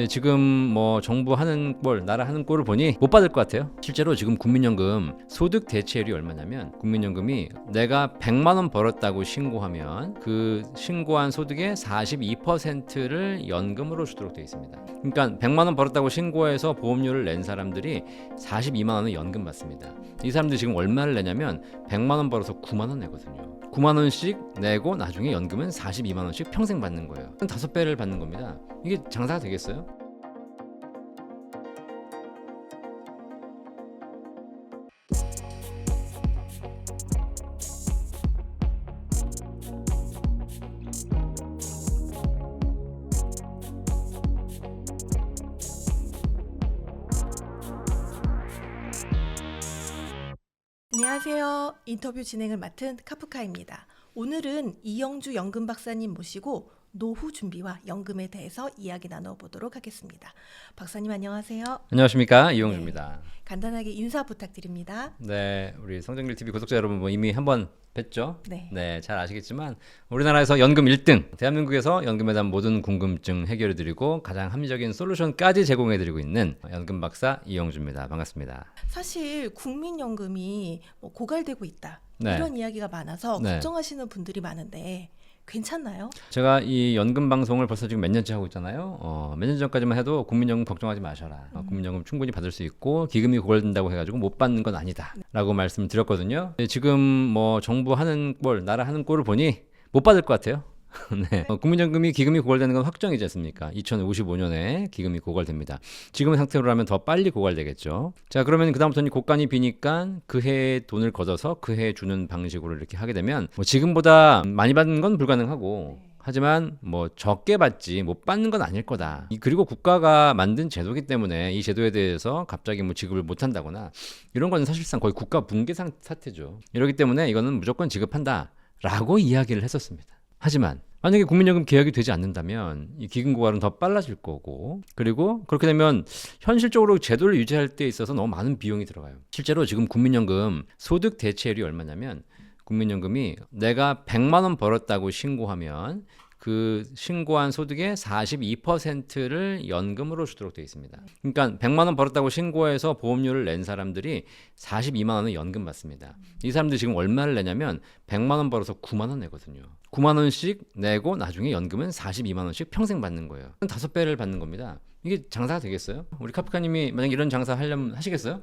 지금 뭐 정부 하는 꼴, 나라 하는 꼴을 보니 못 받을 것 같아요. 실제로 지금 국민연금 소득 대체율이 얼마냐면, 국민연금이 내가 100만 원 벌었다고 신고하면 그 신고한 소득의 42%를 연금으로 주도록 되어 있습니다. 그러니까 100만 원 벌었다고 신고해서 보험료를 낸 사람들이 42만 원을 연금 받습니다. 이 사람들이 지금 얼마를 내냐면 100만 원 벌어서 9만 원 내거든요. 9만 원씩 내고 나중에 연금은 42만 원씩 평생 받는 거예요. 5배를 받는 겁니다. 이게 장사가 되겠어요? 안녕하세요. 인터뷰 진행을 맡은 카프카입니다. 오늘은 이영주 연금 박사님 모시고 노후 준비와 연금에 대해서 이야기 나눠보도록 하겠습니다. 박사님 안녕하세요. 안녕하십니까, 이용주입니다. 간단하게 인사 부탁드립니다. 네, 우리 성정길 TV 구독자 여러분 뭐 이미 한번 뵀죠? 네. 잘 아시겠지만 우리나라에서 연금 1등, 대한민국에서 연금에 대한 모든 궁금증 해결해드리고 가장 합리적인 솔루션까지 제공해드리고 있는 연금 박사 이영주입니다. 반갑습니다. 사실 국민연금이 고갈되고 있다. 네. 이런 이야기가 많아서 네. 걱정하시는 분들이 많은데 괜찮나요? 제가 이 연금 방송을 벌써 지금 몇 년째 하고 있잖아요. 몇 년 전까지만 해도 국민연금 걱정하지 마셔라. 국민연금 충분히 받을 수 있고 기금이 고갈된다고 해가지고 못 받는 건 아니다라고 말씀을 드렸거든요. 지금 뭐 정부 하는 꼴, 나라 하는 꼴을 보니 못 받을 것 같아요. 네. 국민연금이 기금이 고갈되는 건 확정이지 않습니까? 2055년에 기금이 고갈됩니다. 지금 상태로라면 더 빨리 고갈되겠죠. 자, 그러면 그다음부터는 곡간이 비니까 그 해에 돈을 걷어서 그 해에 주는 방식으로 이렇게 하게 되면 뭐 지금보다 많이 받는 건 불가능하고, 하지만 뭐 적게 받지 못 받는 건 아닐 거다. 그리고 국가가 만든 제도이기 때문에 이 제도에 대해서 갑자기 뭐 지급을 못 한다거나 이런 건 사실상 거의 국가 붕괴 사태죠. 이렇기 때문에 이거는 무조건 지급한다라고 이야기를 했었습니다. 하지만 만약에 국민연금 계약이 되지 않는다면 이 기금 고갈은 더 빨라질 거고, 그리고 그렇게 되면 현실적으로 제도를 유지할 때 있어서 너무 많은 비용이 들어가요. 실제로 지금 국민연금 소득 대체율이 얼마냐면, 국민연금이 내가 100만 원 벌었다고 신고하면 그 신고한 소득의 42%를 연금으로 주도록 되어 있습니다. 그러니까 100만 원 벌었다고 신고해서 보험료를 낸 사람들이 42만 원을 연금 받습니다. 이 사람들이 지금 얼마를 내냐면 100만 원 벌어서 9만 원 내거든요. 9만 원씩 내고 나중에 연금은 42만 원씩 평생 받는 거예요. 5배를 받는 겁니다. 이게 장사가 되겠어요? 우리 카프카님이 만약 이런 장사 하려면 하시겠어요?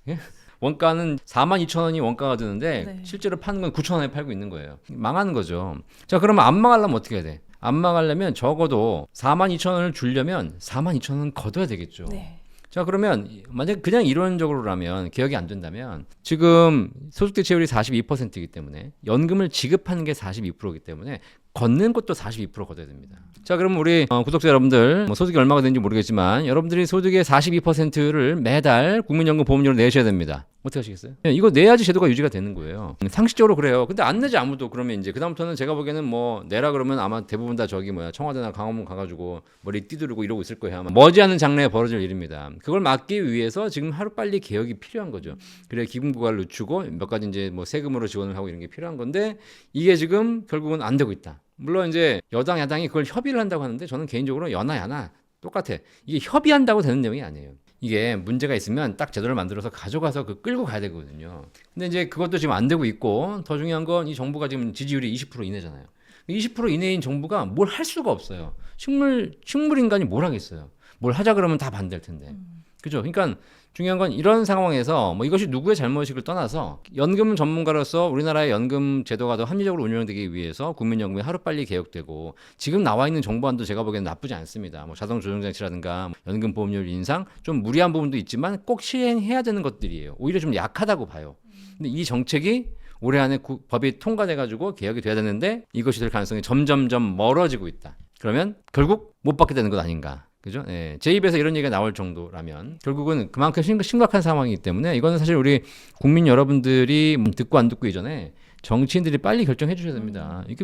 예? 원가는 42,000원이 원가가 드는데 네. 실제로 파는 건 9,000원에 팔고 있는 거예요. 망하는 거죠. 자, 그러면 안 망하려면 어떻게 해야 돼? 안 망하려면 적어도 42,000원을 주려면 42,000원 걷어야 되겠죠. 네. 자, 그러면 만약 그냥 이론적으로라면 개혁이 안 된다면, 지금 소득 대체율이 42%이기 때문에 연금을 지급하는 게 42%이기 때문에 걷는 것도 42% 걷어야 됩니다. 자, 그럼 우리 구독자 여러분들, 뭐 소득이 얼마가 되는지 모르겠지만 여러분들이 소득의 42%를 매달 국민연금 보험료로 내셔야 됩니다. 어떻게 하시겠어요? 이거 내야지 제도가 유지가 되는 거예요. 상식적으로 그래요. 근데 안 내지 아무도. 그러면 이제 그다음부터는 제가 보기에는 뭐 내라 그러면 아마 대부분 다 청와대나 강화문 가가지고 머리 띠두르고 이러고 있을 거예요. 아마 머지않은 장래에 벌어질 일입니다. 그걸 막기 위해서 지금 하루빨리 개혁이 필요한 거죠. 그래 기금 고갈을 늦추고 몇 가지 이제 뭐 세금으로 지원을 하고 이런 게 필요한 건데, 이게 지금 결국은 안 되고 있다. 물론 이제 여당 야당이 그걸 협의를 한다고 하는데 저는 개인적으로 여나 야나 똑같아. 이게 협의한다고 되는 내용이 아니에요. 이게 문제가 있으면 딱 제도를 만들어서 가져가서 끌고 가야 되거든요. 근데 이제 그것도 지금 안 되고 있고, 더 중요한 건 이 정부가 지금 지지율이 20% 이내잖아요. 20% 이내인 정부가 뭘 할 수가 없어요. 식물 인간이 뭘 하겠어요. 뭘 하자 그러면 다 반대할 텐데. 그죠? 그러니까 중요한 건 이런 상황에서 뭐 이것이 누구의 잘못이를 떠나서 연금 전문가로서 우리나라의 연금 제도가 더 합리적으로 운영되기 위해서 국민연금이 하루빨리 개혁되고, 지금 나와 있는 정부안도 제가 보기에는 나쁘지 않습니다. 뭐 자동 조정장치라든가 연금 보험료율 인상, 좀 무리한 부분도 있지만 꼭 실행해야 되는 것들이에요. 오히려 좀 약하다고 봐요. 근데 이 정책이 올해 안에 법이 통과돼가지고 개혁이 돼야 되는데 이것이 될 가능성이 점점점 멀어지고 있다. 그러면 결국 못 받게 되는 것 아닌가. 그죠? 예, 제 입에서 이런 얘기가 나올 정도라면 결국은 그만큼 심각한 상황이기 때문에 이거는 사실 우리 국민 여러분들이 듣고 안 듣고 이전에 정치인들이 빨리 결정해 주셔야 됩니다. 이게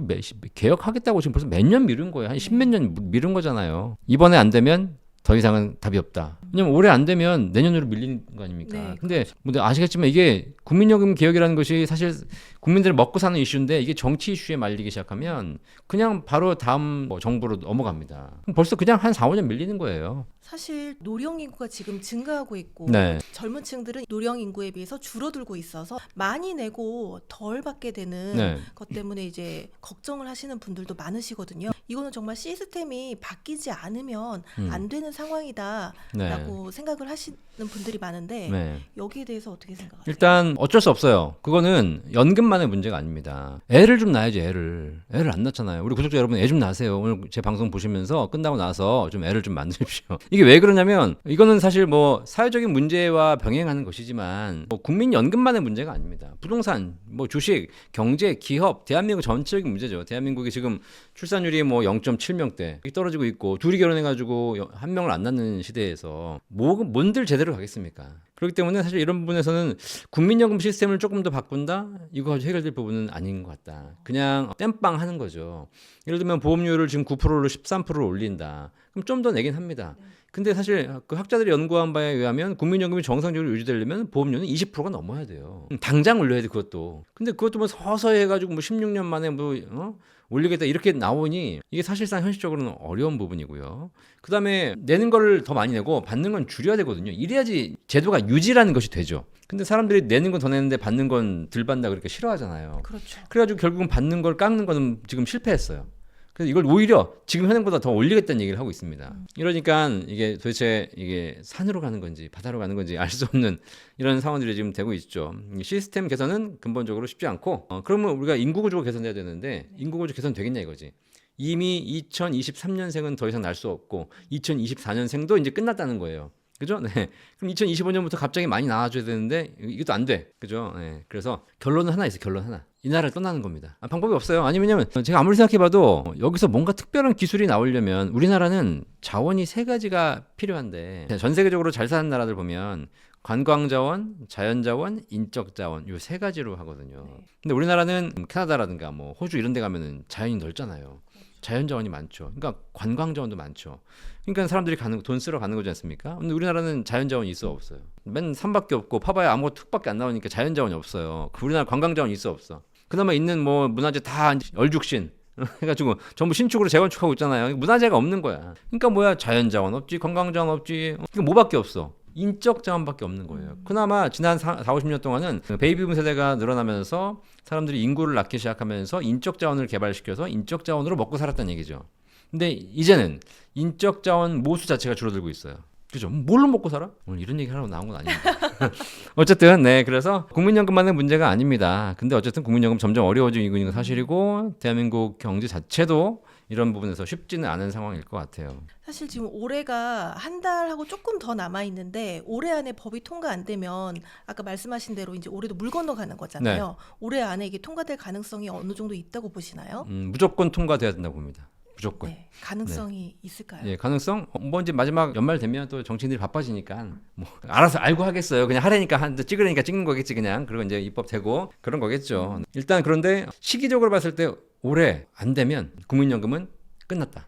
개혁하겠다고 지금 벌써 몇 년 미룬 거예요. 한 십몇 년 미룬 거잖아요. 이번에 안 되면 더 이상은 답이 없다. 왜냐면 올해 안 되면 내년으로 밀리는 거 아닙니까? 네, 근데 뭐 아시겠지만 이게 국민연금 개혁이라는 것이 사실 국민들이 먹고 사는 이슈인데 이게 정치 이슈에 말리기 시작하면 그냥 바로 다음 뭐 정부로 넘어갑니다. 그럼 벌써 그냥 한 4, 5년 밀리는 거예요. 사실 노령 인구가 지금 증가하고 있고 네. 젊은 층들은 노령 인구에 비해서 줄어들고 있어서 많이 내고 덜 받게 되는 네. 것 때문에 이제 걱정을 하시는 분들도 많으시거든요. 이거는 정말 시스템이 바뀌지 않으면 안 되는 상황이다라고 네. 생각을 하시는 분들이 많은데 네. 여기에 대해서 어떻게 생각하세요? 일단 어쩔 수 없어요. 그거는 연금만의 문제가 아닙니다. 애를 좀 낳아야지 애를 안 낳잖아요. 우리 구독자 여러분 애 좀 낳으세요. 오늘 제 방송 보시면서 끝나고 나서 좀 애를 좀 만드십시오. 이게 왜 그러냐면 이거는 사실 뭐 사회적인 문제와 병행하는 것이지만 뭐 국민연금만의 문제가 아닙니다. 부동산, 뭐 주식, 경제, 기업, 대한민국 전체적인 문제죠. 대한민국이 지금 출산율이 뭐 0.7명대 떨어지고 있고 둘이 결혼해가지고 한 명을 안 낳는 시대에서 뭔들 제대로 가겠습니까? 그렇기 때문에 사실 이런 부분에서는 국민연금 시스템을 조금 더 바꾼다? 이거 가지고 해결될 부분은 아닌 것 같다. 그냥 땜빵 하는 거죠. 예를 들면 보험료를 지금 9%로 13%를 올린다. 그럼 좀 더 내긴 합니다. 근데 사실 그 학자들이 연구한 바에 의하면 국민연금이 정상적으로 유지되려면 보험료는 20%가 넘어야 돼요. 당장 올려야 돼 그것도. 근데 그것도 뭐 서서히 해가지고 뭐 16년 만에 뭐 올리겠다 이렇게 나오니 이게 사실상 현실적으로는 어려운 부분이고요. 그다음에 내는 걸 더 많이 내고 받는 건 줄여야 되거든요. 이래야지 제도가 유지라는 것이 되죠. 근데 사람들이 내는 건 더 내는데 받는 건 덜 받는다 그러니까 싫어하잖아요. 그렇죠. 그래가지고 결국은 받는 걸 깎는 거는 지금 실패했어요. 그래서 이걸 오히려 지금 현행보다 더 올리겠다는 얘기를 하고 있습니다. 이러니까 이게 도대체 이게 산으로 가는 건지 바다로 가는 건지 알 수 없는 이런 상황들이 지금 되고 있죠. 시스템 개선은 근본적으로 쉽지 않고 그러면 우리가 인구 구조가 개선돼야 되는데 인구 구조 개선 되겠냐 이거지. 이미 2023년생은 더 이상 날 수 없고 2024년생도 이제 끝났다는 거예요. 그죠? 네. 그럼 2025년부터 갑자기 많이 나와줘야 되는데 이것도 안 돼. 그죠? 네. 그래서 결론은 하나 있어요. 결론 하나. 이 나라를 떠나는 겁니다. 방법이 없어요. 아니면 제가 아무리 생각해봐도 여기서 뭔가 특별한 기술이 나오려면 우리나라는 자원이 세 가지가 필요한데 전 세계적으로 잘 사는 나라들 보면 관광자원, 자연자원, 인적자원 요 세 가지로 하거든요. 근데 우리나라는 캐나다라든가 뭐 호주 이런 데 가면은 자연이 넓잖아요. 자연자원이 많죠. 그러니까 관광자원도 많죠. 그러니까 사람들이 돈 쓰러 가는 거지 않습니까? 근데 우리나라는 자연자원이 있어 없어요. 맨 산밖에 없고 파봐야 아무것도 흙밖에 안 나오니까 자연자원이 없어요. 우리나라 관광자원이 있어 없어. 그나마 있는 뭐 문화재 다 얼죽신 해가지고 전부 신축으로 재건축하고 있잖아요. 문화재가 없는 거야. 그러니까 뭐야 자연자원 없지 관광자원 없지. 그러니까 뭐밖에 없어. 인적 자원밖에 없는 거예요. 그나마 지난 4, 50년 동안은 베이비붐 세대가 늘어나면서 사람들이 인구를 낳기 시작하면서 인적 자원을 개발시켜서 인적 자원으로 먹고 살았다는 얘기죠. 근데 이제는 인적 자원 모수 자체가 줄어들고 있어요. 그죠? 뭘로 먹고 살아? 오늘 이런 얘기 하려고 나온 건 아닙니다. 어쨌든 네 그래서 국민연금만의 문제가 아닙니다. 근데 어쨌든 국민연금 점점 어려워지고 있는 건 사실이고 대한민국 경제 자체도 이런 부분에서 쉽지는 않은 상황일 것 같아요. 사실 지금 올해가 한 달하고 조금 더 남아 있는데 올해 안에 법이 통과 안 되면 아까 말씀하신 대로 이제 올해도 물 건너가는 거잖아요. 올해 안에 이게 통과될 가능성이 어느 정도 있다고 보시나요? 무조건 통과돼야 된다고 봅니다. 무조건. 네, 가능성이 있을까요? 예, 가능성? 뭐 이제 마지막 연말 되면 또 정치인들이 바빠지니까 뭐 알아서 알고 하겠어요. 그냥 하라니까 찍으라니까 찍는 거겠지 그냥. 그리고 이제 입법되고 그런 거겠죠. 일단 그런데 시기적으로 봤을 때 올해 안 되면 국민연금은 끝났다.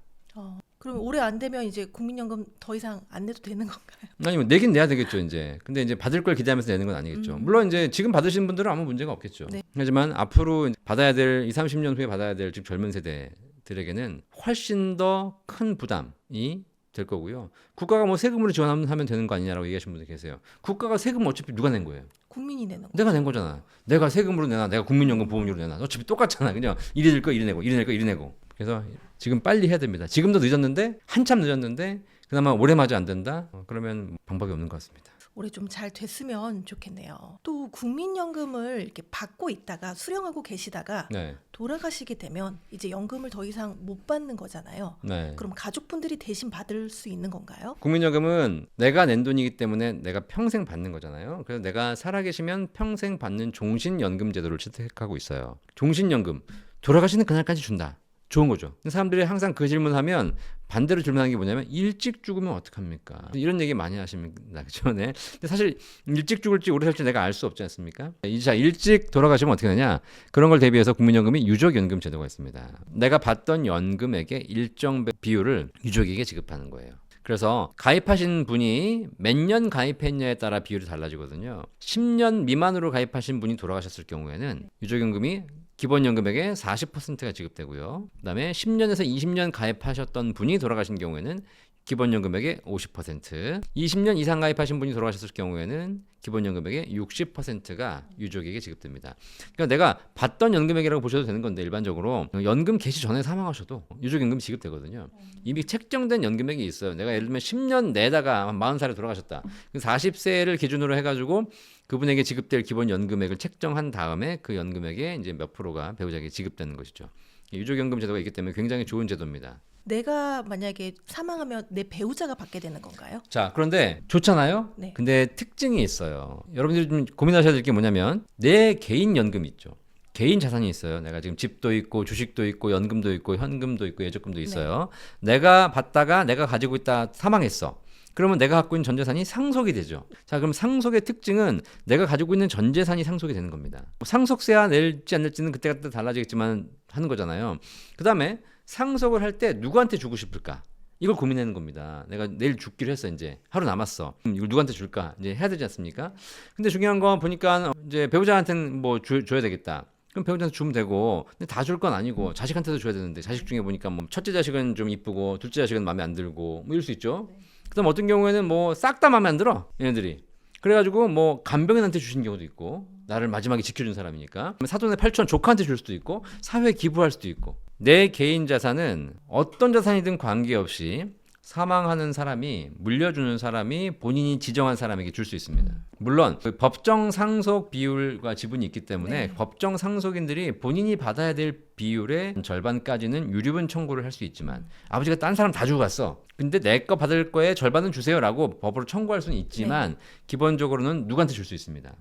그럼 올해 안 되면 이제 국민연금 더 이상 안 내도 되는 건가요? 아니면 내긴 내야 되겠죠 이제. 근데 이제 받을 걸 기대하면서 내는 건 아니겠죠. 물론 이제 지금 받으시는 분들은 아무 문제가 없겠죠. 네. 하지만 앞으로 받아야 될 20, 30년 후에 받아야 될 지금 젊은 세대들에게는 훨씬 더 큰 부담이 될 거고요. 국가가 뭐 세금으로 지원하면 되는 거 아니냐라고 얘기하시는 분들 계세요. 국가가 세금 어차피 누가 낸 거예요? 국민이 내는 거. 내가 낸 거잖아. 내가 세금으로 내나 내가 국민연금 보험료로 내나 어차피 똑같잖아. 그냥 이리 낼 거 이리 내고 이리 낼 거 이리 내고. 그래서 지금 빨리 해야 됩니다. 지금도 늦었는데 한참 늦었는데 그나마 올해마저 안 된다? 그러면 방법이 없는 것 같습니다. 올해 좀 잘 됐으면 좋겠네요. 또 국민연금을 이렇게 받고 있다가 수령하고 계시다가 네. 돌아가시게 되면 이제 연금을 더 이상 못 받는 거잖아요. 네. 그럼 가족분들이 대신 받을 수 있는 건가요? 국민연금은 내가 낸 돈이기 때문에 내가 평생 받는 거잖아요. 그래서 내가 살아계시면 평생 받는 종신연금 제도를 채택하고 있어요. 종신연금 돌아가시는 그날까지 준다. 좋은 거죠. 근데 사람들이 항상 그 질문하면 반대로 질문하는 게 뭐냐면 일찍 죽으면 어떡합니까? 이런 얘기 많이 하십니다. 그죠? 네. 근데 사실 일찍 죽을지 오래 살지 내가 알 수 없지 않습니까? 자, 일찍 돌아가시면 어떻게 되냐? 그런 걸 대비해서 국민연금이 유족연금 제도가 있습니다. 내가 받던 연금액의 일정 비율을 유족에게 지급하는 거예요. 그래서 가입하신 분이 몇 년 가입했냐에 따라 비율이 달라지거든요. 10년 미만으로 가입하신 분이 돌아가셨을 경우에는 유족연금이 기본연금액의 40%가 지급되고요. 그다음에 10년에서 20년 가입하셨던 분이 돌아가신 경우에는 기본연금액의 50%, 20년 이상 가입하신 분이 돌아가셨을 경우에는 기본연금액의 60%가 유족에게 지급됩니다. 그러니까 내가 받던 연금액이라고 보셔도 되는 건데 일반적으로 연금 개시 전에 사망하셔도 유족연금 지급되거든요. 이미 책정된 연금액이 있어요. 내가 예를 들면 10년 내다가 40살에 돌아가셨다. 40세를 기준으로 해가지고 그분에게 지급될 기본 연금액을 책정한 다음에 그 연금액의 이제 몇 프로가 배우자에게 지급되는 것이죠. 유족연금 제도가 있기 때문에 굉장히 좋은 제도입니다. 내가 만약에 사망하면 내 배우자가 받게 되는 건가요? 자, 그런데 좋잖아요. 네. 근데 특징이 있어요. 여러분들이 좀 고민하셔야 될 게 뭐냐면 내 개인 연금이 있죠. 개인 자산이 있어요. 내가 지금 집도 있고 주식도 있고 연금도 있고 현금도 있고 예적금도 있어요. 내가 받다가 내가 가지고 있다 사망했어. 그러면 내가 갖고 있는 전 재산이 상속이 되죠. 자, 그럼 상속의 특징은 내가 가지고 있는 전 재산이 상속이 되는 겁니다. 상속세야 낼지 안 낼지는 그때그때 달라지겠지만 하는 거잖아요. 그다음에 상속을 할 때 누구한테 주고 싶을까? 이걸 고민하는 겁니다. 내가 내일 죽기로 했어. 이제 하루 남았어. 이걸 누구한테 줄까? 이제 해야 되지 않습니까? 근데 중요한 건 보니까 이제 배우자한테는 뭐 줘야 되겠다. 그럼 배우자한테 주면 되고, 근데 다 줄 건 아니고 자식한테도 줘야 되는데 자식 중에 보니까 뭐 첫째 자식은 좀 이쁘고 둘째 자식은 마음에 안 들고 뭐 이럴 수 있죠. 그다음 어떤 경우에는 뭐 싹 다 마음에 안 들어 얘네들이. 그래가지고 뭐 간병인한테 주신 경우도 있고 나를 마지막에 지켜준 사람이니까 사돈의 8천 조카한테 줄 수도 있고 사회에 기부할 수도 있고 내 개인 자산은 어떤 자산이든 관계없이 사망하는 사람이 물려주는 사람이 본인이 지정한 사람에게 줄 수 있습니다. 물론 그 법정 상속 비율과 지분이 있기 때문에 법정 상속인들이 본인이 받아야 될 비율의 절반까지는 유류분 청구를 할 수 있지만 아버지가 딴 사람 다 주고 갔어. 근데 내 거 받을 거에 절반은 주세요라고 법으로 청구할 수는 있지만 기본적으로는 누구한테 줄 수 있습니다.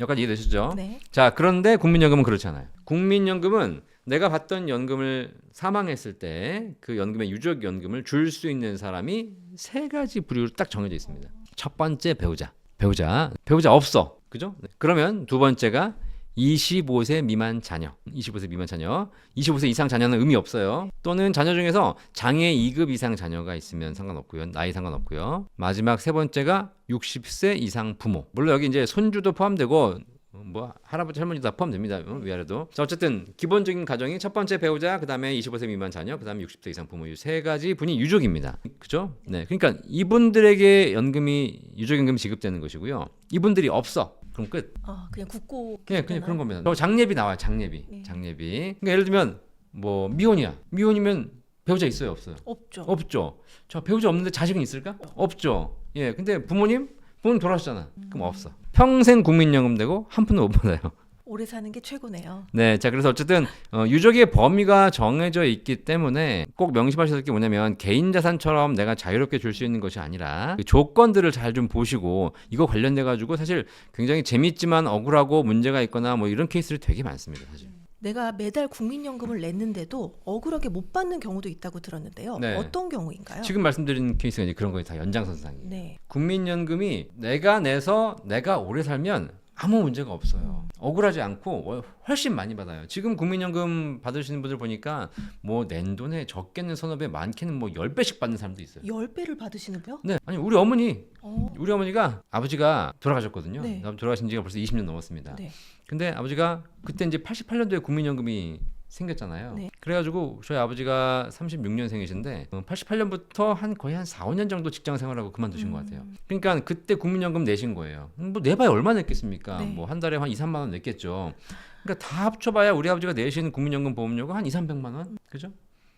여기까지 이해되시죠? 네. 자, 그런데 국민연금은 그렇지 않아요. 국민연금은 내가 받던 연금을 사망했을 때 그 연금의 유족연금을 줄 수 있는 사람이 세 가지 부류로 딱 정해져 있습니다. 첫 번째 배우자 없어. 그죠? 그러면 두 번째가 25세 미만 자녀. 25세 이상 자녀는 의미 없어요. 또는 자녀 중에서 장애 2급 이상 자녀가 있으면 상관없고요. 나이 상관없고요. 마지막 세 번째가 60세 이상 부모. 물론 여기 이제 손주도 포함되고 뭐 할아버지 할머니 다 포함됩니다. 위아래도. 자, 어쨌든 기본적인 가정이 첫 번째 배우자, 그다음에 25세 미만 자녀, 그다음에 60세 이상 부모, 이 세 가지 분이 유족입니다. 그죠? 네. 그러니까 이분들에게 유족연금이 지급되는 것이고요. 이분들이 없어. 그럼 끝. 그냥 굳고. 그냥 그런 겁니다. 장례비 나와요. 장례비. 네. 그러니까 예를 들면 뭐 미혼이면 배우자 있어요, 없어요? 없죠. 자, 배우자 없는데 자식은 있을까? 없죠. 예. 근데 부모님 돌아가셨잖아. 그럼 없어. 평생 국민연금 되고 한 푼도 못 받아요. 오래 사는 게 최고네요. 네, 자, 그래서 어쨌든 유족의 범위가 정해져 있기 때문에 꼭 명심하셔야 될 게 뭐냐면 개인 자산처럼 내가 자유롭게 줄 수 있는 것이 아니라 그 조건들을 잘 좀 보시고 이거 관련돼 가지고 사실 굉장히 재밌지만 억울하고 문제가 있거나 뭐 이런 케이스들이 되게 많습니다, 사실. 내가 매달 국민연금을 냈는데도 억울하게 못 받는 경우도 있다고 들었는데요. 네. 어떤 경우인가요? 지금 말씀드린 케이스가 이제 그런 거에 다 연장선상이에요. 네. 국민연금이 내가 내서 내가 오래 살면 아무 문제가 없어요. 억울하지 않고 훨씬 많이 받아요. 지금 국민연금 받으시는 분들 보니까 뭐 낸 돈에 적게는 서너 배, 많게는 뭐 10배씩 받는 사람도 있어요. 10배를 받으시는데요? 네, 아니 우리 어머니가 아버지가 돌아가셨거든요. 네. 돌아가신 지가 벌써 20년 넘었습니다. 네. 근데 아버지가 그때 이제 88년도에 국민연금이 생겼잖아요. 네. 그래가지고 저희 아버지가 36년생이신데 88년부터 거의 한 4, 5년 정도 직장 생활하고 그만두신 것 같아요. 그러니까 그때 국민연금 내신 거예요. 뭐 내봐야 얼마나 냈겠습니까? 네. 뭐 한 달에 한 2, 3만 원 냈겠죠. 그러니까 다 합쳐봐야 우리 아버지가 내신 국민연금 보험료가 한 2, 300만 원? 그죠?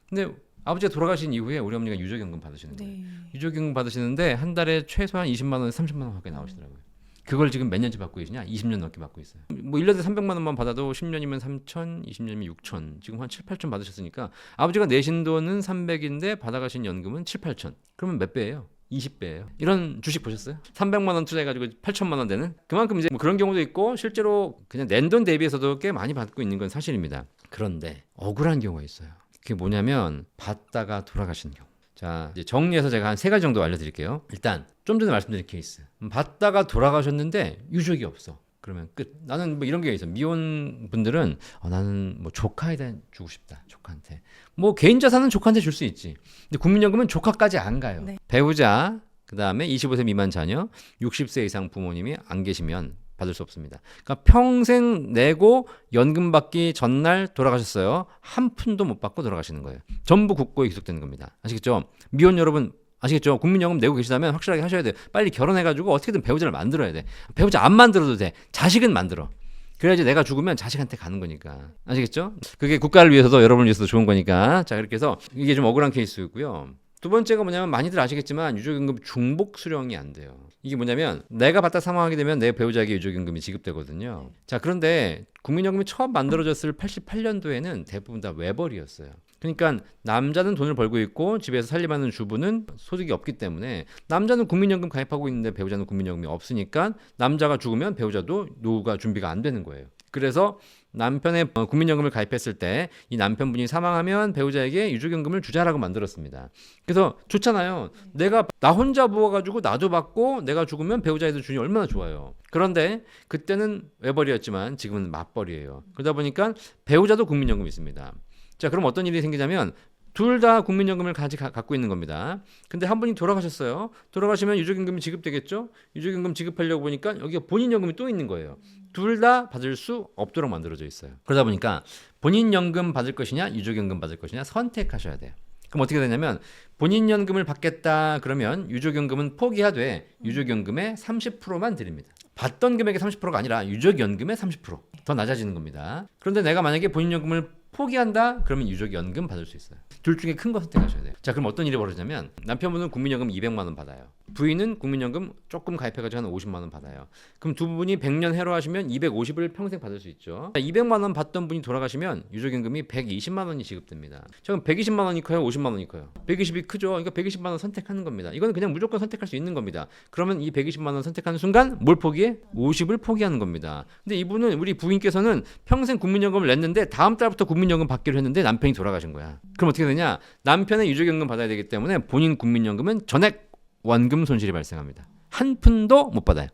근데 아버지가 돌아가신 이후에 우리 어머니가 유족연금 받으시는 거예요. 네. 유족연금 받으시는데 한 달에 최소한 20만 원에서 30만 원 가까이 나오시더라고요. 그걸 지금 몇 년째 받고 계시냐? 20년 넘게 받고 있어요. 뭐 1년에 300만 원만 받아도 10년이면 3천, 20년이면 6천. 지금 한 7, 8천 받으셨으니까 아버지가 내신 돈은 300인데 받아가신 연금은 7, 8천. 그러면 몇 배예요? 20배예요. 이런 주식 보셨어요? 300만 원 투자해가지고 8천만 원 되는? 그만큼 이제 뭐 그런 경우도 있고 실제로 그냥 낸 돈 대비해서도 꽤 많이 받고 있는 건 사실입니다. 그런데 억울한 경우가 있어요. 그게 뭐냐면 받다가 돌아가신 경우. 자, 이제 정리해서 제가 한 세 가지 정도 알려드릴게요. 일단 좀 전에 말씀드린 케이스. 받다가 돌아가셨는데 유족이 없어. 그러면 끝. 나는 뭐 이런 게 있어. 미혼 분들은 나는 뭐 조카에다 주고 싶다. 조카한테. 뭐 개인 자산은 조카한테 줄 수 있지. 근데 국민연금은 조카까지 안 가요. 네. 배우자, 그다음에 25세 미만 자녀, 60세 이상 부모님이 안 계시면 받을 수 없습니다. 그러니까 평생 내고 연금 받기 전날 돌아가셨어요. 한 푼도 못 받고 돌아가시는 거예요. 전부 국고에 기속되는 겁니다. 아시겠죠? 미혼 여러분 아시겠죠? 국민연금 내고 계시다면 확실하게 하셔야 돼요. 빨리 결혼해가지고 어떻게든 배우자를 만들어야 돼. 배우자 안 만들어도 돼. 자식은 만들어. 그래야지 내가 죽으면 자식한테 가는 거니까. 아시겠죠? 그게 국가를 위해서도 여러분을 위해서도 좋은 거니까. 자, 그렇게 해서 이게 좀 억울한 케이스였고요. 두 번째가 뭐냐면 많이들 아시겠지만 유족연금 중복 수령이 안 돼요. 이게 뭐냐면 내가 받다 사망하게 되면 내 배우자에게 유족연금이 지급되거든요. 자, 그런데 국민연금이 처음 만들어졌을 88년도에는 대부분 다 외벌이였어요. 그러니까 남자는 돈을 벌고 있고 집에서 살림하는 주부는 소득이 없기 때문에 남자는 국민연금 가입하고 있는데 배우자는 국민연금이 없으니까 남자가 죽으면 배우자도 노후가 준비가 안 되는 거예요. 그래서 남편의 국민연금을 가입했을 때 이 남편분이 사망하면 배우자에게 유족연금을 주자라고 만들었습니다. 그래서 좋잖아요. 내가 나 혼자 부어가지고 나도 받고 내가 죽으면 배우자에도 주니 얼마나 좋아요. 그런데 그때는 외벌이였지만 지금은 맞벌이에요. 그러다 보니까 배우자도 국민연금이 있습니다. 자, 그럼 어떤 일이 생기냐면 둘 다 국민연금을 갖고 있는 겁니다. 근데 한 분이 돌아가셨어요. 돌아가시면 유족연금이 지급되겠죠? 유족연금 지급하려고 보니까 여기가 본인연금이 또 있는 거예요. 둘 다 받을 수 없도록 만들어져 있어요. 그러다 보니까 본인연금 받을 것이냐 유족연금 받을 것이냐 선택하셔야 돼요. 그럼 어떻게 되냐면 본인연금을 받겠다 그러면 유족연금은 포기하되 유족연금의 30%만 드립니다. 받던 금액의 30%가 아니라 유족연금의 30%더 낮아지는 겁니다. 그런데 내가 만약에 본인연금을 포기한다 그러면 유족연금 받을 수 있어요. 둘 중에 큰 거 선택하셔야 돼요. 자, 그럼 어떤 일이 벌어지냐면 남편분은 국민연금 200만 원 받아요. 부인은 국민연금 조금 가입해가지고 한 50만 원 받아요. 그럼 두 분이 100년 해로하시면 250을 평생 받을 수 있죠. 200만 원 받던 분이 돌아가시면 유족연금이 120만 원이 지급됩니다. 자, 그럼 120만 원이 커요? 50만 원이 커요? 120이 크죠. 그러니까 120만 원 선택하는 겁니다. 이건 그냥 무조건 선택할 수 있는 겁니다. 그러면 이 120만 원 선택하는 순간 뭘 포기해? 50을 포기하는 겁니다. 근데 이분은 우리 부인께서는 평생 국민연금을 냈는데 다음 달부터 국민연금 받기로 했는데 남편이 돌아가신 거야. 그럼 어떻게 되냐? 남편의 유족연금 받아야 되기 때문에 본인 국민연금은 전액 원금 손실이 발생합니다. 한 푼도 못 받아요.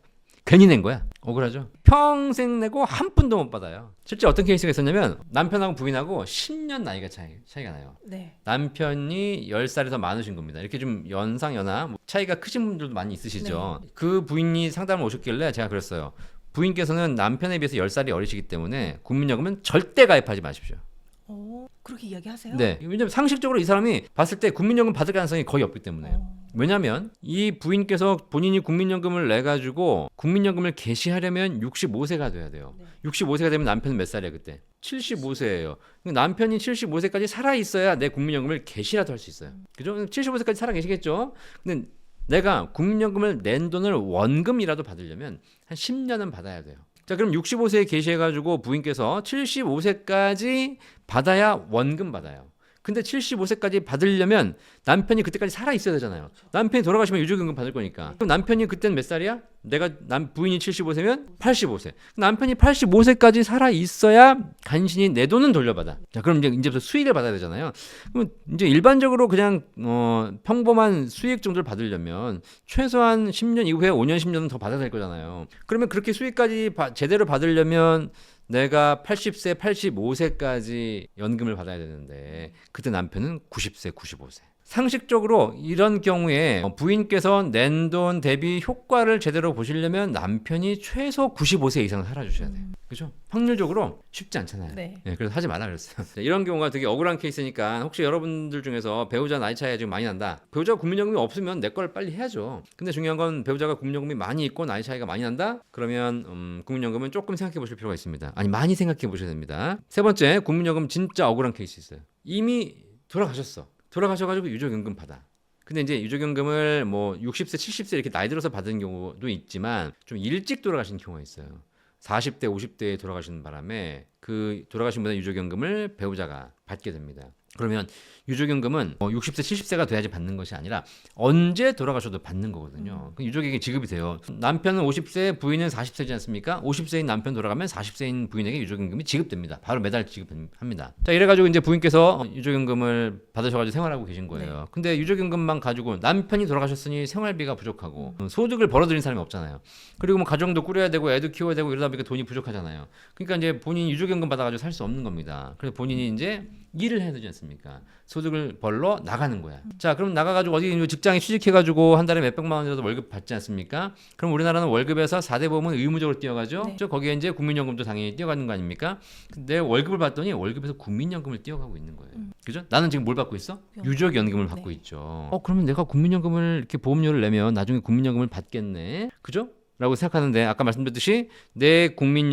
괜히 낸 거야. 억울하죠? 평생 내고 한 푼도 못 받아요. 실제 어떤 케이스가 있었냐면 남편하고 부인하고 10년 나이가 차이가 나요. 네. 남편이 10살이 더 많으신 겁니다. 이렇게 좀 연상 뭐 차이가 크신 분들도 많이 있으시죠. 네. 그 부인이 상담을 오셨길래 제가 그랬어요. 부인께서는 남편에 비해서 10살이 어리시기 때문에 국민연금은 절대 가입하지 마십시오. 그렇게 이야기하세요? 네. 왜냐면 상식적으로 이 사람이 봤을 때 국민연금 받을 가능성이 거의 없기 때문에. 왜냐하면 이 부인께서 본인이 국민연금을 내가지고 국민연금을 개시하려면 65세가 돼야 돼요. 네. 65세가 되면 남편은 몇 살이야 그때? 75세예요. 남편이 75세까지 살아 있어야 내 국민연금을 개시라도 할 수 있어요. 그죠? 75세까지 살아 계시겠죠? 근데 내가 국민연금을 낸 돈을 원금이라도 받으려면 한 10년은 받아야 돼요. 자, 그럼 65세에 개시해가지고 부인께서 75세까지 받아야 원금 받아요. 근데 75세까지 받으려면 남편이 그때까지 살아 있어야 되잖아요. 남편이 돌아가시면 유족연금 받을 거니까. 그럼 남편이 그때는 몇 살이야? 부인이 75세면 85세. 남편이 85세까지 살아 있어야 간신히 내 돈은 돌려받아. 자, 그럼 이제부터 수익을 받아야 되잖아요. 그럼 이제 일반적으로 그냥 평범한 수익 정도를 받으려면 최소한 10년 이후에 5년 10년은 더 받아야 될 거잖아요. 그러면 그렇게 수익까지 제대로 받으려면 내가 80세, 85세까지 연금을 받아야 되는데 그때 남편은 90세, 95세. 상식적으로 이런 경우에 부인께서 낸 돈 대비 효과를 제대로 보시려면 남편이 최소 95세 이상 살아주셔야 돼요. 그죠? 확률적으로 쉽지 않잖아요. 네. 네, 그래서 하지 말라 그랬어요. 이런 경우가 되게 억울한 케이스니까 혹시 여러분들 중에서 배우자 나이 차이가 지금 많이 난다. 배우자가 국민연금이 없으면 내 걸 빨리 해야죠. 근데 중요한 건 배우자가 국민연금이 많이 있고 나이 차이가 많이 난다? 그러면 국민연금은 조금 생각해 보실 필요가 있습니다. 아니, 많이 생각해 보셔야 됩니다. 세 번째, 국민연금 진짜 억울한 케이스 있어요. 이미 돌아가셨어. 돌아가셔가지고 유족연금 받아. 근데 이제 유족연금을 뭐 60세, 70세 이렇게 나이 들어서 받은 경우도 있지만 좀 일찍 돌아가신 경우가 있어요. 40대, 50대에 돌아가시는 바람에 그 돌아가신 분의 유족연금을 배우자가 받게 됩니다. 그러면 유족연금은 60세, 70세가 돼야지 받는 것이 아니라 언제 돌아가셔도 받는 거거든요. 유족에게 지급이 돼요. 남편은 50세, 부인은 40세지 않습니까? 50세인 남편 돌아가면 40세인 부인에게 유족연금이 지급됩니다. 바로 매달 지급합니다. 자, 이래가지고 이제 부인께서 유족연금을 받으셔가지고 생활하고 계신 거예요. 네. 근데 유족연금만 가지고 남편이 돌아가셨으니 생활비가 부족하고 소득을 벌어들인 사람이 없잖아요. 그리고 뭐 가정도 꾸려야 되고 애도 키워야 되고 이러다 보니까 돈이 부족하잖아요. 그러니까 이제 본인이 유족연금 받아가지고 살 수 없는 겁니다. 그래서 본인이 이제 일을 해야 되지 않습니까? 소득을 벌러 나가는 거야. 자, 그럼 나가가지고 어디 직장에 취직해가지고 한 달에 몇백만 원이라도 월급 받지 않습니까? 그럼 우리나라는 월급에서 4대 보험은 의무적으로 뛰어가죠. 네. 거기에 이제 국민연금도 당연히 뛰어가는 거 아닙니까? 근데 월급을 받더니 월급에서 국민연금을 뛰어가고 있는 거예요. 그죠? 나는 지금 뭘 받고 있어? 유족연금을 받고 있죠. 그러면 내가 국민연금을 이렇게 보험료를 내면 나중에 국민연금을 받겠네. 그죠? 라고 생각하는데 아까 말씀드렸듯이 내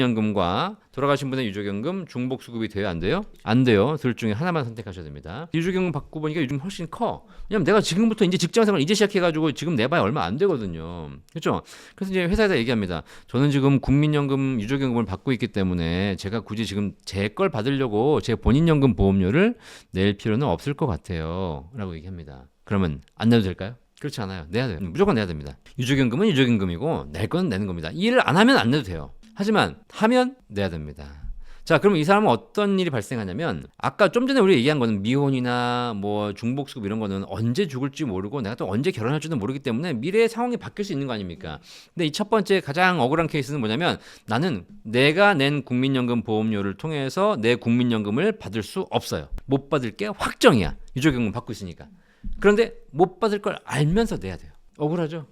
국민연금과 돌아가신 분의 유족연금 중복수급이 돼요? 안 돼요? 안 돼요. 둘 중에 하나만 선택하셔야 됩니다. 유족연금 받고 보니까 요즘 훨씬 커. 왜냐면 내가 지금부터 이제 직장생활 이제 시작해가지고 지금 내봐야 얼마 안 되거든요. 그렇죠? 그래서 이제 회사에다 얘기합니다. 저는 지금 국민연금 유족연금을 받고 있기 때문에 제가 굳이 지금 제 걸 받으려고 제 본인연금 보험료를 낼 필요는 없을 것 같아요. 라고 얘기합니다. 그러면 안 내도 될까요? 그렇지 않아요. 내야 돼요. 무조건 내야 됩니다. 유족연금은 유족연금이고 낼 건 내는 겁니다. 일을 안 하면 안 내도 돼요. 하지만 하면 내야 됩니다. 자, 그럼 이 사람은 어떤 일이 발생하냐면 아까 좀 전에 우리 얘기한 거는 미혼이나 뭐 중복수급 이런 거는 언제 죽을지 모르고 내가 또 언제 결혼할지도 모르기 때문에 미래의 상황이 바뀔 수 있는 거 아닙니까? 근데 이 첫 번째 가장 억울한 케이스는 뭐냐면 나는 내가 낸 국민연금 보험료를 통해서 내 국민연금을 받을 수 없어요. 못 받을 게 확정이야. 유족연금 받고 있으니까. 그런데 못 받을 걸 알면서 내야 돼요. 억울하죠?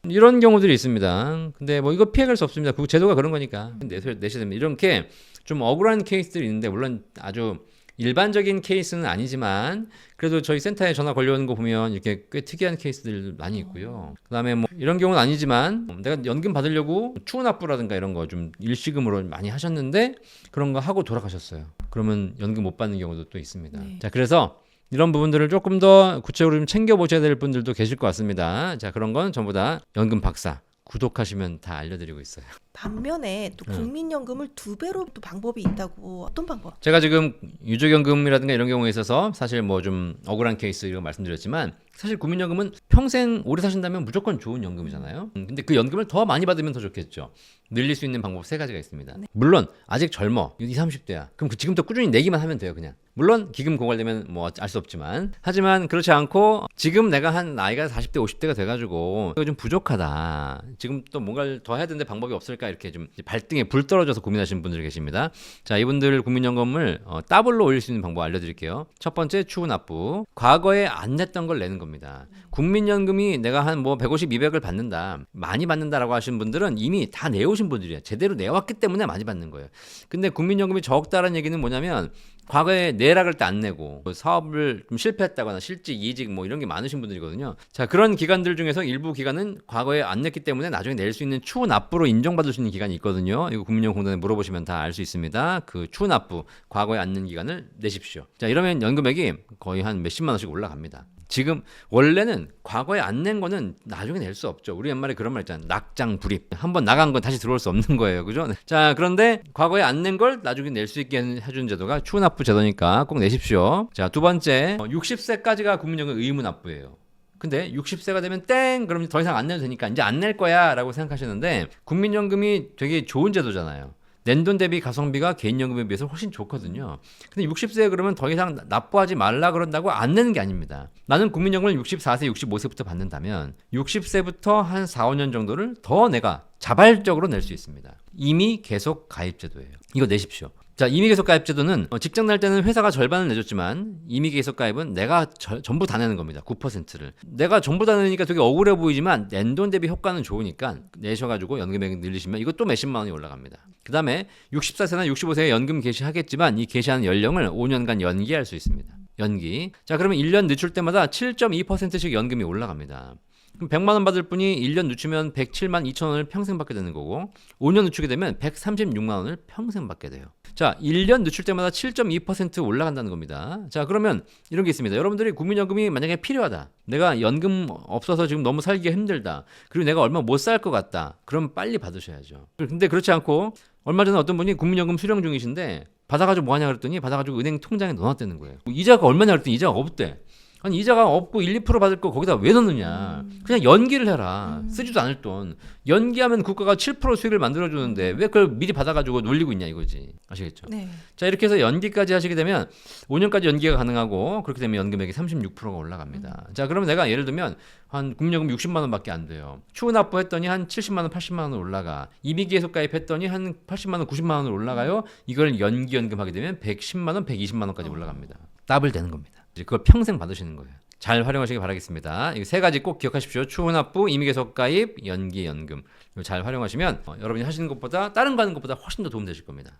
이런 경우들이 있습니다. 근데 뭐 이거 피해갈 수 없습니다. 그 제도가 그런 거니까 내셔야 됩니다. 이렇게 좀 억울한 케이스들이 있는데 물론 아주 일반적인 케이스는 아니지만 그래도 저희 센터에 전화 걸려오는 거 보면 이렇게 꽤 특이한 케이스들 많이 있고요. 그다음에 뭐 이런 경우는 아니지만 내가 연금 받으려고 추후납부라든가 이런 거 좀 일시금으로 많이 하셨는데 그런 거 하고 돌아가셨어요. 그러면 연금 못 받는 경우도 또 있습니다. 네. 자, 그래서 이런 부분들을 조금 더 구체적으로 좀 챙겨보셔야 될 분들도 계실 것 같습니다. 자, 그런 건 전부 다 연금 박사 구독하시면 다 알려드리고 있어요. 반면에 또 국민연금을 2배로 또 방법이 있다고. 어떤 방법? 제가 지금 유족연금이라든가 이런 경우에 있어서 사실 뭐 좀 억울한 케이스 이런 거 말씀드렸지만 사실 국민연금은 평생 오래 사신다면 무조건 좋은 연금이잖아요. 근데 그 연금을 더 많이 받으면 더 좋겠죠. 늘릴 수 있는 방법 3가지가 있습니다. 물론 아직 젊어. 20, 30대야. 그럼 지금부터 꾸준히 내기만 하면 돼요, 그냥. 물론 기금 고갈되면 뭐 알 수 없지만 하지만 그렇지 않고 지금 내가 한 나이가 40대 50대가 돼가지고 이거 좀 부족하다. 지금 또 뭔가를 더 해야 되는데 방법이 없을까 이렇게 좀 발등에 불 떨어져서 고민하시는 분들이 계십니다. 자, 이분들 국민연금을 더블로 올릴 수 있는 방법 알려드릴게요. 첫 번째 추후납부. 과거에 안 냈던 걸 내는 겁니다. 국민연금이 내가 한 뭐 150, 200을 받는다. 많이 받는다라고 하시는 분들은 이미 다 내오신 분들이에요. 제대로 내왔기 때문에 많이 받는 거예요. 근데 국민연금이 적다라는 얘기는 뭐냐면 과거에 내락을 때 안 내고 사업을 좀 실패했다거나 실직, 이직 뭐 이런 게 많으신 분들이거든요. 자, 그런 기간들 중에서 일부 기간은 과거에 안 냈기 때문에 나중에 낼 수 있는 추후납부로 인정받을 수 있는 기간이 있거든요. 이거 국민연금공단에 물어보시면 다 알 수 있습니다. 그 추후납부, 과거에 안 낸 기간을 내십시오. 자, 이러면 연금액이 거의 한 몇십만 원씩 올라갑니다. 지금 원래는 과거에 안 낸 거는 나중에 낼 수 없죠. 우리 옛말에 그런 말 있잖아요. 낙장불입. 한번 나간 건 다시 들어올 수 없는 거예요. 그죠? 자, 그런데 과거에 안 낸 걸 나중에 낼 수 있게 해주는 제도가 추후납부 제도니까 꼭 내십시오. 자, 두 번째 60세까지가 국민연금 의무납부예요. 근데 60세가 되면 땡! 그럼 더 이상 안 내도 되니까 이제 안 낼 거야 라고 생각하시는데 국민연금이 되게 좋은 제도잖아요. 낸 돈 대비 가성비가 개인연금에 비해서 훨씬 좋거든요. 근데 60세에 그러면 더 이상 납부하지 말라 그런다고 안 내는 게 아닙니다. 나는 국민연금을 64세, 65세부터 받는다면 60세부터 한 4, 5년 정도를 더 내가 자발적으로 낼 수 있습니다. 이미 계속 가입 제도예요. 이거 내십시오. 자, 임의 계속 가입 제도는 직장 날 때는 회사가 절반을 내줬지만 임의 계속 가입은 내가 전부 다 내는 겁니다. 9%를. 내가 전부 다 내니까 되게 억울해 보이지만 낸 돈 대비 효과는 좋으니까 내셔가지고 연금액 늘리시면 이것도 몇십만 원이 올라갑니다. 그 다음에 64세나 65세에 연금 개시하겠지만 이 개시하는 연령을 5년간 연기할 수 있습니다. 연기. 자, 그러면 1년 늦출 때마다 7.2%씩 연금이 올라갑니다. 그럼 100만 원 받을 분이 1년 늦추면 107만 2천 원을 평생 받게 되는 거고 5년 늦추게 되면 136만 원을 평생 받게 돼요. 자, 1년 늦출 때마다 7.2% 올라간다는 겁니다. 자, 그러면 이런 게 있습니다. 여러분들이 국민연금이 만약에 필요하다. 내가 연금 없어서 지금 너무 살기가 힘들다. 그리고 내가 얼마 못 살 것 같다. 그럼 빨리 받으셔야죠. 근데 그렇지 않고 얼마 전에 어떤 분이 국민연금 수령 중이신데 받아가지고 뭐하냐 그랬더니 받아가지고 은행 통장에 넣어놨다는 거예요. 이자가 얼마냐 그랬더니 이자가 없대. 아니 이자가 없고 1~2% 받을 거 거기다 왜 넣느냐. 그냥 연기를 해라. 쓰지도 않을 돈. 연기하면 국가가 7% 수익을 만들어주는데 왜 그걸 미리 받아가지고 놀리고 있냐 이거지. 아시겠죠? 네. 자 이렇게 해서 연기까지 하시게 되면 5년까지 연기가 가능하고 그렇게 되면 연금액이 36%가 올라갑니다. 자 그러면 내가 예를 들면 한 국민연금 60만 원밖에 안 돼요. 추후 납부했더니 한 70만 원, 80만 원 올라가. 이미기예속 가입했더니 한 80만 원, 90만 원을 올라가요. 이걸 연기연금 하게 되면 110만 원, 120만 원까지 올라갑니다. 더블 되는 겁니다. 이제 그걸 평생 받으시는 거예요. 잘 활용하시기 바라겠습니다. 이 세 가지 꼭 기억하십시오. 추후 납부, 임의계속 가입, 연기연금. 이거 잘 활용하시면 여러분이 하시는 것보다 다른 거 하는 것보다 훨씬 더 도움 되실 겁니다.